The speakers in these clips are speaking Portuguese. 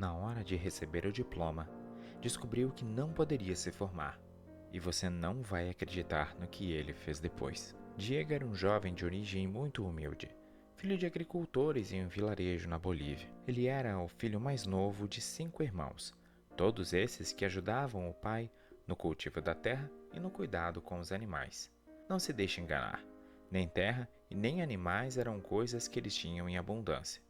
Na hora de receber o diploma, descobriu que não poderia se formar. E você não vai acreditar no que ele fez depois. Diego era um jovem de origem muito humilde, filho de agricultores em um vilarejo na Bolívia. Ele era o filho mais novo de 5 irmãos, todos esses que ajudavam o pai no cultivo da terra e no cuidado com os animais. Não se deixe enganar, nem terra e nem animais eram coisas que eles tinham em abundância.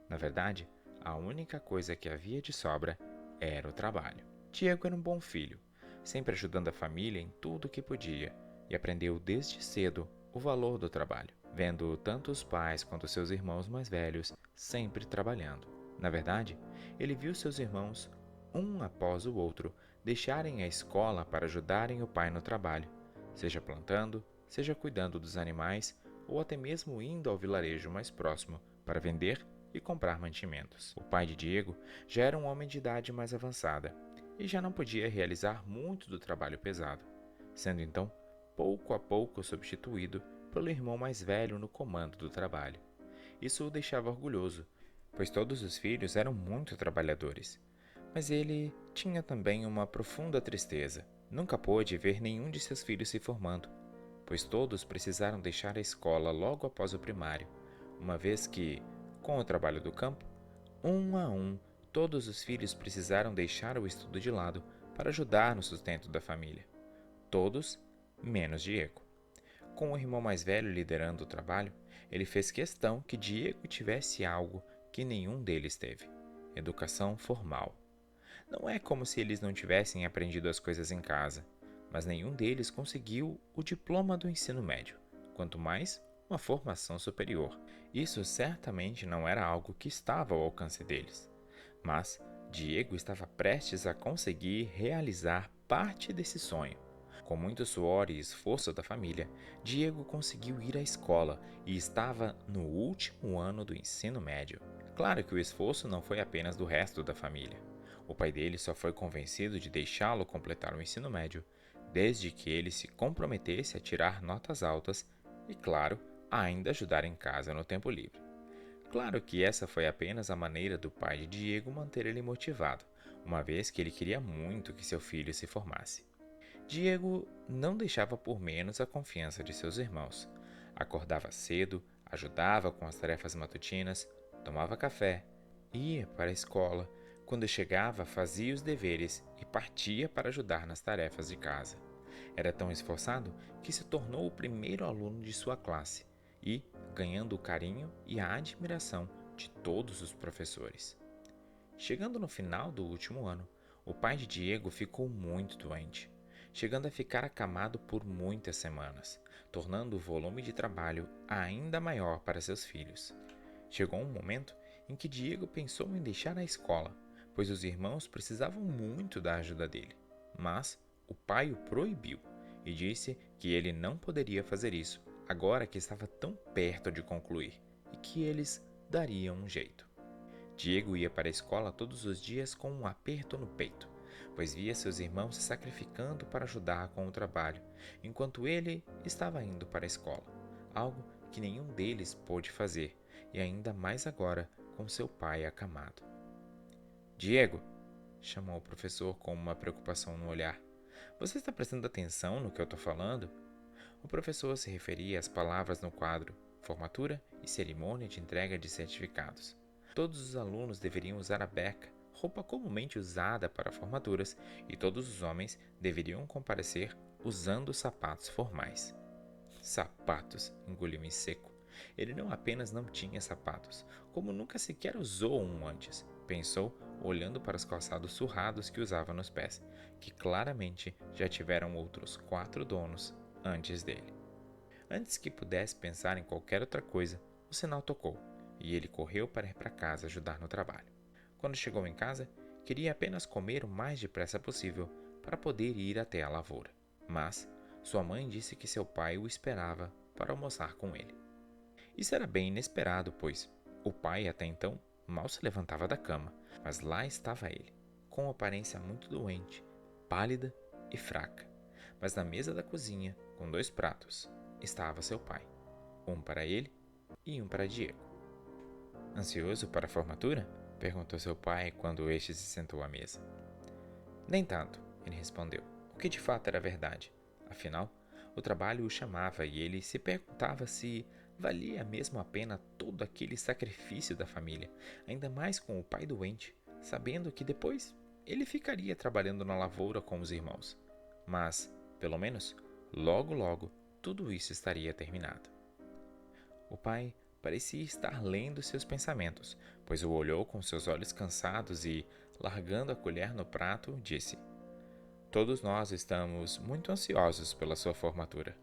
Na verdade, a única coisa que havia de sobra era o trabalho. Diego era um bom filho, sempre ajudando a família em tudo o que podia, e aprendeu desde cedo o valor do trabalho, vendo tanto os pais quanto seus irmãos mais velhos sempre trabalhando. Na verdade, ele viu seus irmãos, um após o outro, deixarem a escola para ajudarem o pai no trabalho, seja plantando, seja cuidando dos animais ou até mesmo indo ao vilarejo mais próximo para vender e comprar mantimentos. O pai de Diego já era um homem de idade mais avançada e já não podia realizar muito do trabalho pesado, sendo então pouco a pouco substituído pelo irmão mais velho no comando do trabalho. Isso o deixava orgulhoso, pois todos os filhos eram muito trabalhadores. Mas ele tinha também uma profunda tristeza. Nunca pôde ver nenhum de seus filhos se formando, pois todos precisaram deixar a escola logo após o primário, uma vez que, com o trabalho do campo, um a um, todos os filhos precisaram deixar o estudo de lado para ajudar no sustento da família. Todos, menos Diego. Com o irmão mais velho liderando o trabalho, ele fez questão que Diego tivesse algo que nenhum deles teve: educação formal. Não é como se eles não tivessem aprendido as coisas em casa, mas nenhum deles conseguiu o diploma do ensino médio, quanto mais uma formação superior. Isso certamente não era algo que estava ao alcance deles, mas Diego estava prestes a conseguir realizar parte desse sonho. Com muito suor e esforço da família, Diego conseguiu ir à escola e estava no último ano do ensino médio. Claro que o esforço não foi apenas do resto da família. O pai dele só foi convencido de deixá-lo completar o ensino médio, desde que ele se comprometesse a tirar notas altas e, claro, a ainda ajudar em casa no tempo livre. Claro que essa foi apenas a maneira do pai de Diego manter ele motivado, uma vez que ele queria muito que seu filho se formasse. Diego não deixava por menos a confiança de seus irmãos. Acordava cedo, ajudava com as tarefas matutinas, tomava café, ia para a escola. Quando chegava, fazia os deveres e partia para ajudar nas tarefas de casa. Era tão esforçado que se tornou o primeiro aluno de sua classe e ganhando o carinho e a admiração de todos os professores. Chegando no final do último ano, o pai de Diego ficou muito doente, chegando a ficar acamado por muitas semanas, tornando o volume de trabalho ainda maior para seus filhos. Chegou um momento em que Diego pensou em deixar a escola, pois os irmãos precisavam muito da ajuda dele, mas o pai o proibiu e disse que ele não poderia fazer isso agora que estava tão perto de concluir e que eles dariam um jeito. Diego ia para a escola todos os dias com um aperto no peito, pois via seus irmãos se sacrificando para ajudar com o trabalho, enquanto ele estava indo para a escola, algo que nenhum deles pôde fazer, e ainda mais agora com seu pai acamado. Diego, chamou o professor com uma preocupação no olhar, você está prestando atenção no que eu estou falando? O professor se referia às palavras no quadro Formatura e Cerimônia de Entrega de Certificados. Todos os alunos deveriam usar a beca, roupa comumente usada para formaturas, e todos os homens deveriam comparecer usando sapatos formais. Sapatos, engoliu em seco. Ele não apenas não tinha sapatos, como nunca sequer usou um antes, pensou, olhando para os calçados surrados que usava nos pés, que claramente já tiveram outros 4 donos antes dele. Antes que pudesse pensar em qualquer outra coisa, o sinal tocou, e ele correu para ir para casa ajudar no trabalho. Quando chegou em casa, queria apenas comer o mais depressa possível para poder ir até a lavoura. Mas sua mãe disse que seu pai o esperava para almoçar com ele. Isso era bem inesperado, pois o pai até então mal se levantava da cama, mas lá estava ele, com aparência muito doente, pálida e fraca. Mas na mesa da cozinha, com 2 pratos, estava seu pai, um para ele e um para Diego. Ansioso para a formatura? Perguntou seu pai quando este se sentou à mesa. Nem tanto, ele respondeu, o que de fato era verdade. Afinal, o trabalho o chamava e ele se perguntava se valia mesmo a pena todo aquele sacrifício da família, ainda mais com o pai doente, sabendo que depois ele ficaria trabalhando na lavoura com os irmãos. Mas, pelo menos, logo logo, tudo isso estaria terminado. O pai parecia estar lendo seus pensamentos, pois o olhou com seus olhos cansados e, largando a colher no prato, disse: Todos nós estamos muito ansiosos pela sua formatura.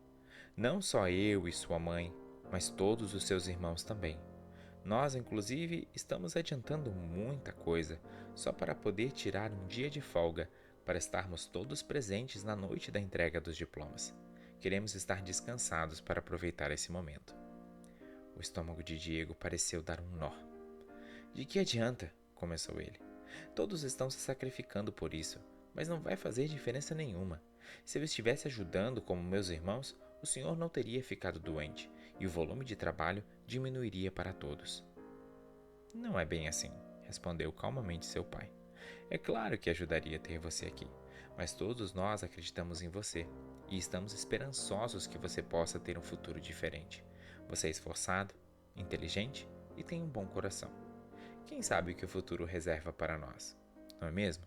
Não só eu e sua mãe, mas todos os seus irmãos também. Nós, inclusive, estamos adiantando muita coisa só para poder tirar um dia de folga para estarmos todos presentes na noite da entrega dos diplomas. Queremos estar descansados para aproveitar esse momento. O estômago de Diego pareceu dar um nó. De que adianta? Começou ele. Todos estão se sacrificando por isso, mas não vai fazer diferença nenhuma. Se eu estivesse ajudando como meus irmãos, o senhor não teria ficado doente e o volume de trabalho diminuiria para todos. Não é bem assim, respondeu calmamente seu pai. É claro que ajudaria ter você aqui, mas todos nós acreditamos em você e estamos esperançosos que você possa ter um futuro diferente. Você é esforçado, inteligente e tem um bom coração. Quem sabe o que o futuro reserva para nós, não é mesmo?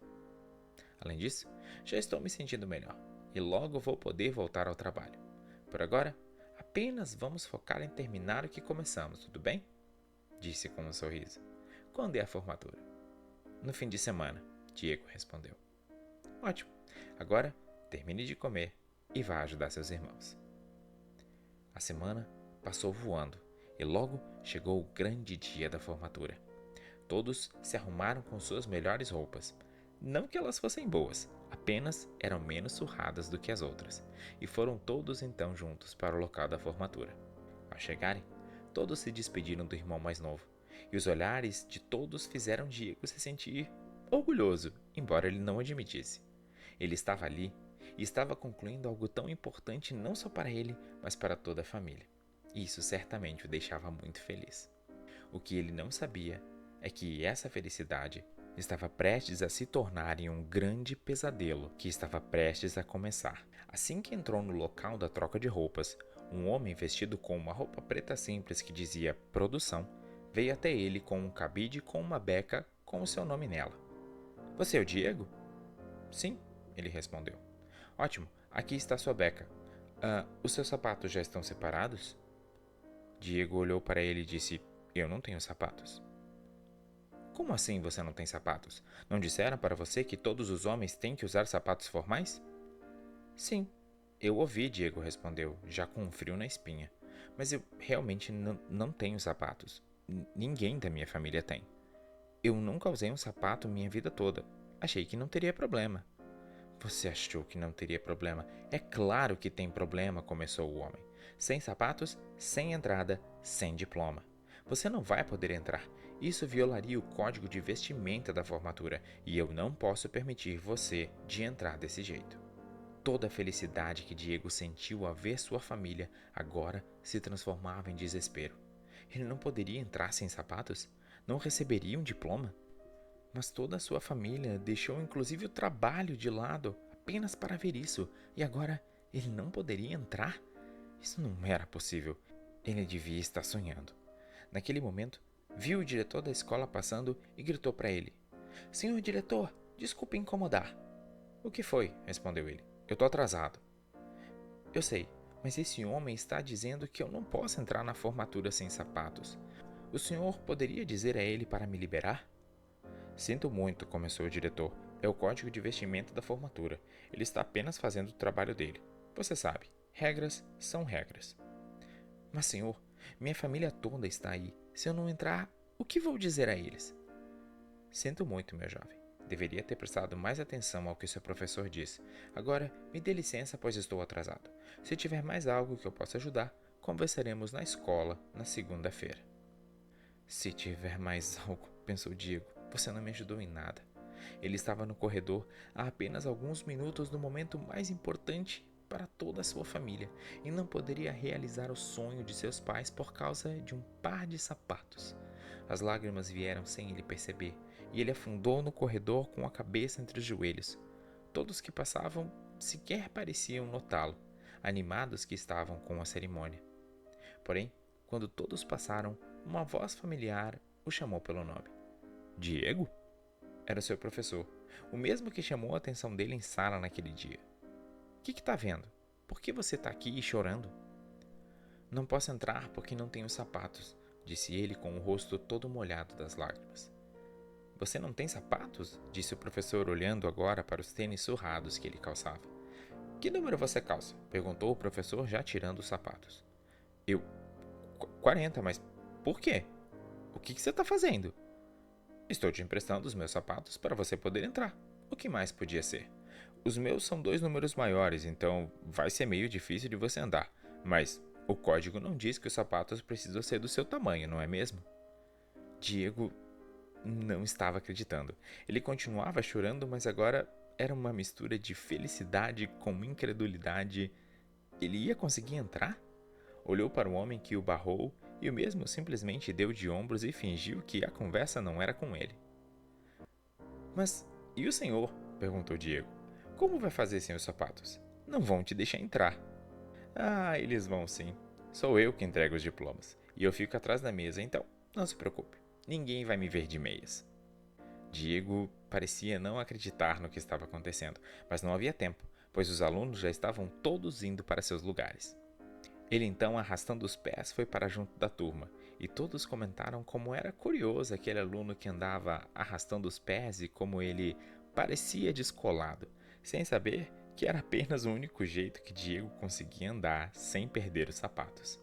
Além disso, já estou me sentindo melhor e logo vou poder voltar ao trabalho. Por agora, apenas vamos focar em terminar o que começamos, tudo bem? Disse com um sorriso. Quando é a formatura? No fim de semana, Diego respondeu. Ótimo. Agora, termine de comer e vá ajudar seus irmãos. A semana passou voando e logo chegou o grande dia da formatura. Todos se arrumaram com suas melhores roupas. Não que elas fossem boas, apenas eram menos surradas do que as outras, e foram todos então juntos para o local da formatura. Ao chegarem, todos se despediram do irmão mais novo, e os olhares de todos fizeram Diego se sentir orgulhoso, embora ele não admitisse. Ele estava ali e estava concluindo algo tão importante não só para ele, mas para toda a família. E isso certamente o deixava muito feliz. O que ele não sabia é que essa felicidade estava prestes a se tornar em um grande pesadelo que estava prestes a começar. Assim que entrou no local da troca de roupas, um homem vestido com uma roupa preta simples que dizia produção veio até ele com um cabide com uma beca com o seu nome nela. Você é o Diego? Sim, ele respondeu. Ótimo, aqui está sua beca. Os seus sapatos já estão separados? Diego olhou para ele e disse: Eu não tenho sapatos. Como assim você não tem sapatos? Não disseram para você que todos os homens têm que usar sapatos formais? Sim, eu ouvi, Diego respondeu, já com um frio na espinha. Mas eu realmente não tenho sapatos. Ninguém da minha família tem. Eu nunca usei um sapato minha vida toda. Achei que não teria problema. Você achou que não teria problema? É claro que tem problema, começou o homem. Sem sapatos, sem entrada, sem diploma. Você não vai poder entrar. Isso violaria o código de vestimenta da formatura e eu não posso permitir você de entrar desse jeito. Toda a felicidade que Diego sentiu ao ver sua família agora se transformava em desespero. Ele não poderia entrar sem sapatos? Não receberia um diploma? Mas toda a sua família deixou inclusive o trabalho de lado apenas para ver isso, e agora ele não poderia entrar? Isso não era possível. Ele devia estar sonhando. Naquele momento, viu o diretor da escola passando e gritou para ele: Senhor diretor, desculpe incomodar. O que foi? Respondeu ele. Eu tô atrasado. Eu sei, mas esse homem está dizendo que eu não posso entrar na formatura sem sapatos. O senhor poderia dizer a ele para me liberar? Sinto muito, começou o diretor. É o código de vestimenta da formatura. Ele está apenas fazendo o trabalho dele. Você sabe, regras são regras. Mas, senhor, minha família toda está aí. Se eu não entrar, o que vou dizer a eles? Sinto muito, meu jovem. Deveria ter prestado mais atenção ao que seu professor disse. Agora, me dê licença, pois estou atrasado. Se tiver mais algo que eu possa ajudar, conversaremos na escola na segunda-feira. Se tiver mais algo, pensou Diego, você não me ajudou em nada. Ele estava no corredor há apenas alguns minutos do momento mais importante para toda a sua família e não poderia realizar o sonho de seus pais por causa de um par de sapatos. As lágrimas vieram sem ele perceber, e ele afundou no corredor com a cabeça entre os joelhos. Todos que passavam sequer pareciam notá-lo, animados que estavam com a cerimônia. Porém, quando todos passaram, uma voz familiar o chamou pelo nome. Diego? Era seu professor, o mesmo que chamou a atenção dele em sala naquele dia. O que está vendo? Por que você está aqui chorando? Não posso entrar porque não tenho sapatos, disse ele com o rosto todo molhado das lágrimas. Você não tem sapatos? Disse o professor olhando agora para os tênis surrados que ele calçava. Que número você calça? Perguntou o professor já tirando os sapatos. Eu... 40, mas por quê? O que você está fazendo? Estou te emprestando os meus sapatos para você poder entrar. O que mais podia ser? Os meus são 2 números maiores, então vai ser meio difícil de você andar. Mas o código não diz que os sapatos precisam ser do seu tamanho, não é mesmo? Diego não estava acreditando. Ele continuava chorando, mas agora era uma mistura de felicidade com incredulidade. Ele ia conseguir entrar? Olhou para o homem que o barrou e o mesmo simplesmente deu de ombros e fingiu que a conversa não era com ele. Mas e o senhor? Perguntou Diego. Como vai fazer sem os sapatos? Não vão te deixar entrar. Ah, eles vão sim. Sou eu que entrego os diplomas. E eu fico atrás da mesa, então não se preocupe. Ninguém vai me ver de meias. Diego parecia não acreditar no que estava acontecendo, mas não havia tempo, pois os alunos já estavam todos indo para seus lugares. Ele então, arrastando os pés, foi para junto da turma, e todos comentaram como era curioso aquele aluno que andava arrastando os pés e como ele parecia descolado, sem saber que era apenas o único jeito que Diego conseguia andar sem perder os sapatos.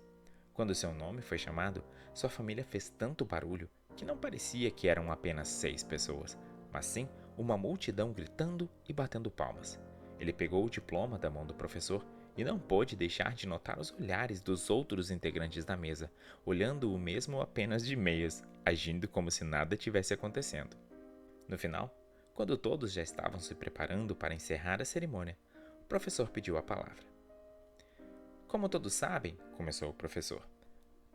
Quando seu nome foi chamado, sua família fez tanto barulho que não parecia que eram apenas 6 pessoas, mas sim uma multidão gritando e batendo palmas. Ele pegou o diploma da mão do professor e não pôde deixar de notar os olhares dos outros integrantes da mesa, olhando-o mesmo apenas de meias, agindo como se nada tivesse acontecendo. No final, quando todos já estavam se preparando para encerrar a cerimônia, o professor pediu a palavra. Como todos sabem, começou o professor,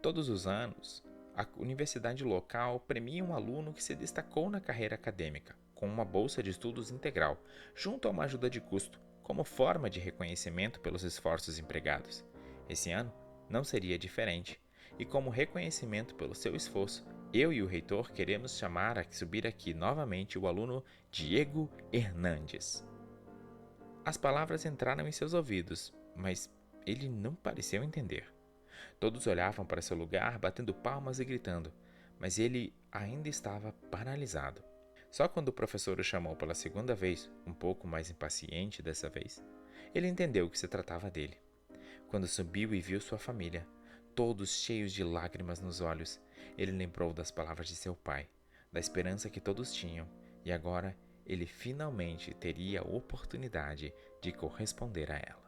todos os anos, a universidade local premia um aluno que se destacou na carreira acadêmica, com uma bolsa de estudos integral, junto a uma ajuda de custo, como forma de reconhecimento pelos esforços empregados. Esse ano não seria diferente, e como reconhecimento pelo seu esforço, eu e o reitor queremos chamar a subir aqui novamente o aluno Diego Hernandes. As palavras entraram em seus ouvidos, mas ele não pareceu entender. Todos olhavam para seu lugar, batendo palmas e gritando, mas ele ainda estava paralisado. Só quando o professor o chamou pela segunda vez, um pouco mais impaciente dessa vez, ele entendeu que se tratava dele. Quando subiu e viu sua família, todos cheios de lágrimas nos olhos, ele lembrou das palavras de seu pai, da esperança que todos tinham, e agora ele finalmente teria a oportunidade de corresponder a ela.